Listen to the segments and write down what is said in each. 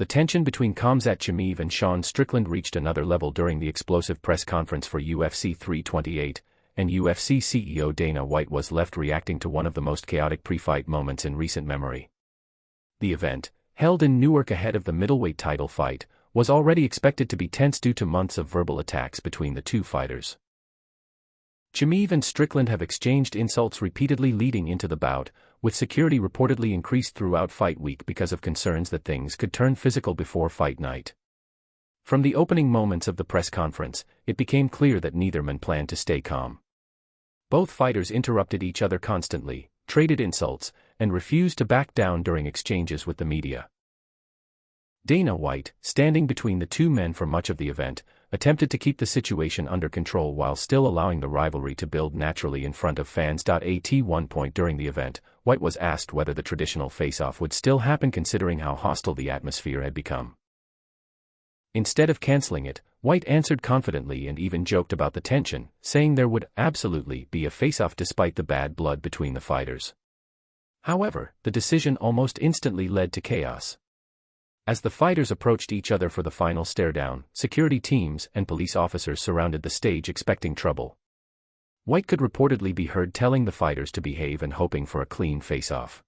The tension between Khamzat Chimaev and Strickland reached another level during the explosive press conference for UFC 328, and UFC CEO Dana White was left reacting to one of the most chaotic pre-fight moments in recent memory. The event, held in Newark ahead of the middleweight title fight, was already expected to be tense due to months of verbal attacks between the two fighters. Chimaev and Strickland have exchanged insults repeatedly leading into the bout, with security reportedly increased throughout fight week because of concerns that things could turn physical before fight night. From the opening moments of the press conference, it became clear that neither man planned to stay calm. Both fighters interrupted each other constantly, traded insults, and refused to back down during exchanges with the media. Dana White, standing between the two men for much of the event, attempted to keep the situation under control while still allowing the rivalry to build naturally in front of fans. At one point during the event, White was asked whether the traditional face-off would still happen considering how hostile the atmosphere had become. Instead of canceling it, White answered confidently and even joked about the tension, saying there would absolutely be a face-off despite the bad blood between the fighters. However, the decision almost instantly led to chaos. As the fighters approached each other for the final stare-down, security teams and police officers surrounded the stage expecting trouble. White could reportedly be heard telling the fighters to behave and hoping for a clean face-off.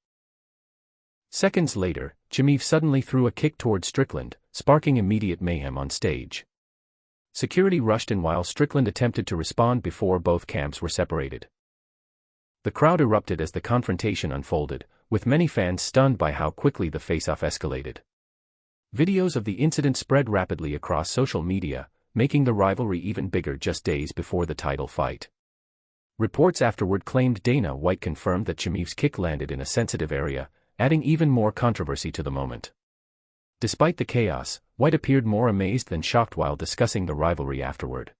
Seconds later, Chimaev suddenly threw a kick toward Strickland, sparking immediate mayhem on stage. Security rushed in while Strickland attempted to respond before both camps were separated. The crowd erupted as the confrontation unfolded, with many fans stunned by how quickly the face-off escalated. Videos of the incident spread rapidly across social media, making the rivalry even bigger just days before the title fight. Reports afterward claimed Dana White confirmed that Chimaev's kick landed in a sensitive area, adding even more controversy to the moment. Despite the chaos, White appeared more amazed than shocked while discussing the rivalry afterward.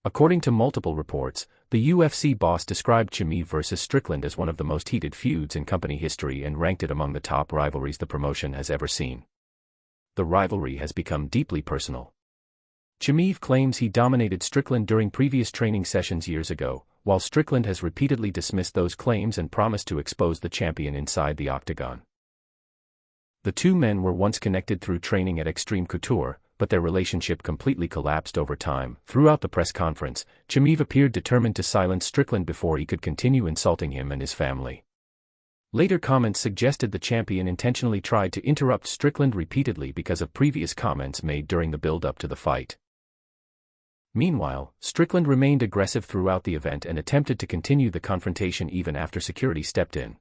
According to multiple reports, the UFC boss described Chimaev vs. Strickland as one of the most heated feuds in company history and ranked it among the top rivalries the promotion has ever seen. The rivalry has become deeply personal. Chimaev claims he dominated Strickland during previous training sessions years ago, while Strickland has repeatedly dismissed those claims and promised to expose the champion inside the octagon. The two men were once connected through training at Extreme Couture, but their relationship completely collapsed over time. Throughout the press conference, Chimaev appeared determined to silence Strickland before he could continue insulting him and his family. Later comments suggested the champion intentionally tried to interrupt Strickland repeatedly because of previous comments made during the build-up to the fight. Meanwhile, Strickland remained aggressive throughout the event and attempted to continue the confrontation even after security stepped in.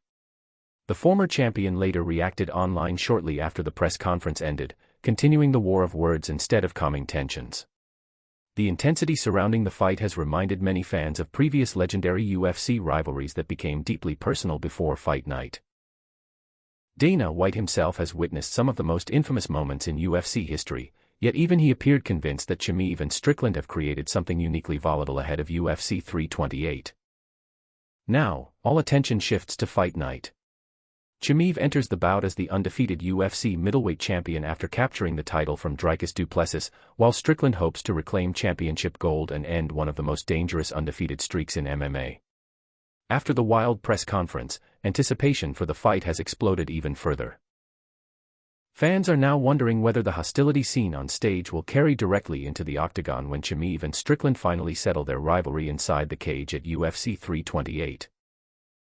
The former champion later reacted online shortly after the press conference ended, continuing the war of words instead of calming tensions. The intensity surrounding the fight has reminded many fans of previous legendary UFC rivalries that became deeply personal before fight night. Dana White himself has witnessed some of the most infamous moments in UFC history, yet even he appeared convinced that Chimaev and Strickland have created something uniquely volatile ahead of UFC 328. Now, all attention shifts to fight night. Chimaev enters the bout as the undefeated UFC middleweight champion after capturing the title from Dricus du Plessis, while Strickland hopes to reclaim championship gold and end one of the most dangerous undefeated streaks in MMA. After the wild press conference, anticipation for the fight has exploded even further. Fans are now wondering whether the hostility seen on stage will carry directly into the octagon when Chimaev and Strickland finally settle their rivalry inside the cage at UFC 328.